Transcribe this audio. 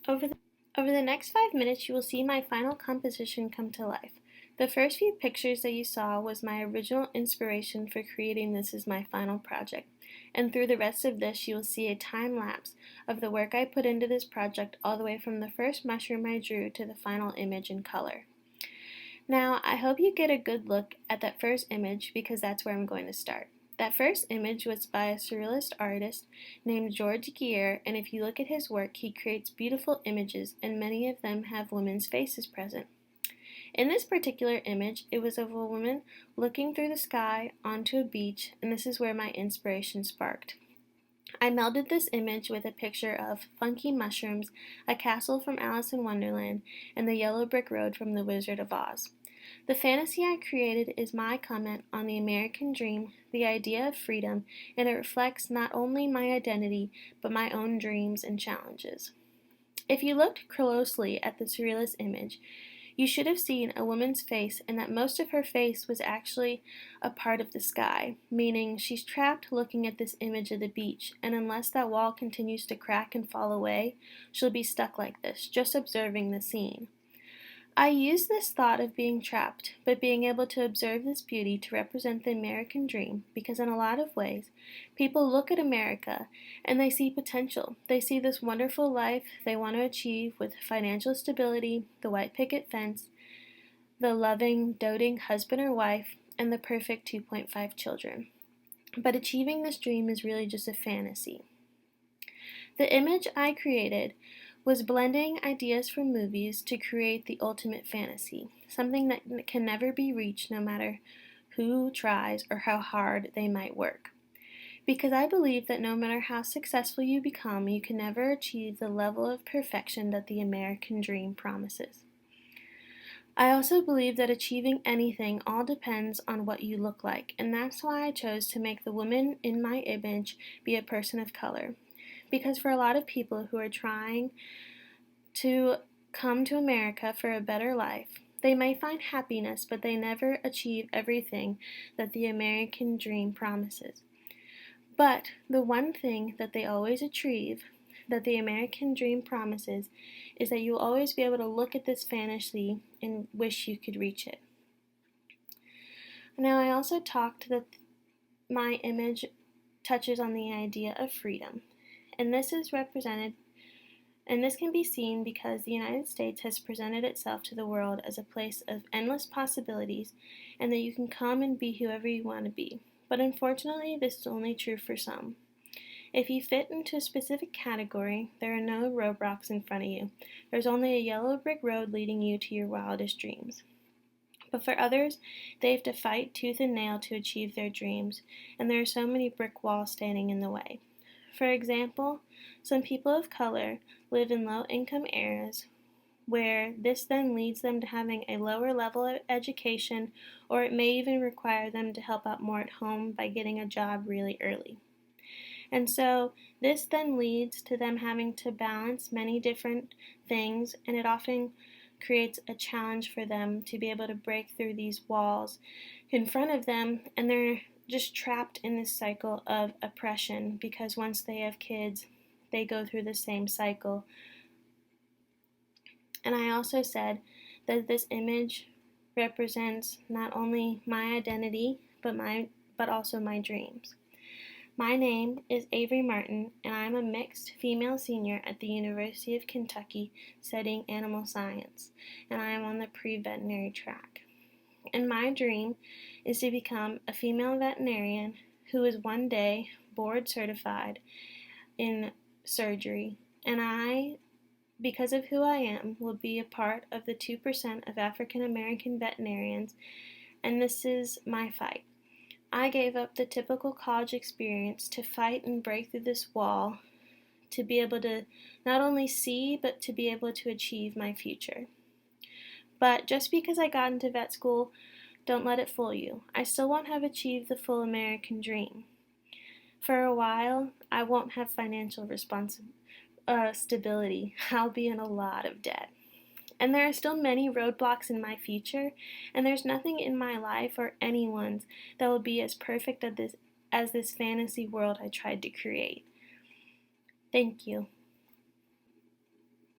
Over the next 5 minutes, you will see my final composition come to life. The first few pictures that you saw was my original inspiration for creating this as my final project. And through the rest of this, you will see a time lapse of the work I put into this project all the way from the first mushroom I drew to the final image in color. Now, I hope you get a good look at that first image because that's where I'm going to start. That first image was by a surrealist artist named George Guier, and if you look at his work, he creates beautiful images, and many of them have women's faces present. In this particular image, it was of a woman looking through the sky onto a beach, and this is where my inspiration sparked. I melded this image with a picture of funky mushrooms, a castle from Alice in Wonderland, and the yellow brick road from The Wizard of Oz. The fantasy I created is my comment on the American dream, the idea of freedom, and it reflects not only my identity, but my own dreams and challenges. If you looked closely at the surrealist image, you should have seen a woman's face, and that most of her face was actually a part of the sky, meaning she's trapped looking at this image of the beach, and unless that wall continues to crack and fall away, she'll be stuck like this, just observing the scene. I use this thought of being trapped, but being able to observe this beauty to represent the American dream, because in a lot of ways, people look at America and they see potential. They see this wonderful life they want to achieve with financial stability, the white picket fence, the loving, doting husband or wife, and the perfect 2.5 children. But achieving this dream is really just a fantasy. The image I created was blending ideas from movies to create the ultimate fantasy, something that can never be reached no matter who tries or how hard they might work. Because I believe that no matter how successful you become, you can never achieve the level of perfection that the American dream promises. I also believe that achieving anything all depends on what you look like, and that's why I chose to make the woman in my image be a person of color. Because for a lot of people who are trying to come to America for a better life, they may find happiness, but they never achieve everything that the American dream promises. But the one thing that they always achieve, that the American dream promises, is that you'll always be able to look at this fantasy and wish you could reach it. Now, I also talked that my image touches on the idea of freedom. And this can be seen because the United States has presented itself to the world as a place of endless possibilities and that you can come and be whoever you want to be. But unfortunately, this is only true for some. If you fit into a specific category, there are no roadblocks in front of you. There's only a yellow brick road leading you to your wildest dreams. But for others, they have to fight tooth and nail to achieve their dreams, and there are so many brick walls standing in the way. For example, some people of color live in low-income areas where this then leads them to having a lower level of education, or it may even require them to help out more at home by getting a job really early. And so this then leads to them having to balance many different things, and it often creates a challenge for them to be able to break through these walls in front of them, and they're just trapped in this cycle of oppression because once they have kids, they go through the same cycle. And I also said that this image represents not only my identity, but also my dreams. My name is Avery Martin, and I'm a mixed female senior at the University of Kentucky studying animal science, and I am on the pre-veterinary track. And my dream is to become a female veterinarian who is one day board certified in surgery. And I, because of who I am, will be a part of the 2% of African American veterinarians, and this is my fight. I gave up the typical college experience to fight and break through this wall to be able to not only see, but to be able to achieve my future. But just because I got into vet school, don't let it fool you. I still won't have achieved the full American dream. For a while, I won't have financial stability. I'll be in a lot of debt. And there are still many roadblocks in my future, and there's nothing in my life or anyone's that will be as perfect as this fantasy world I tried to create. Thank you.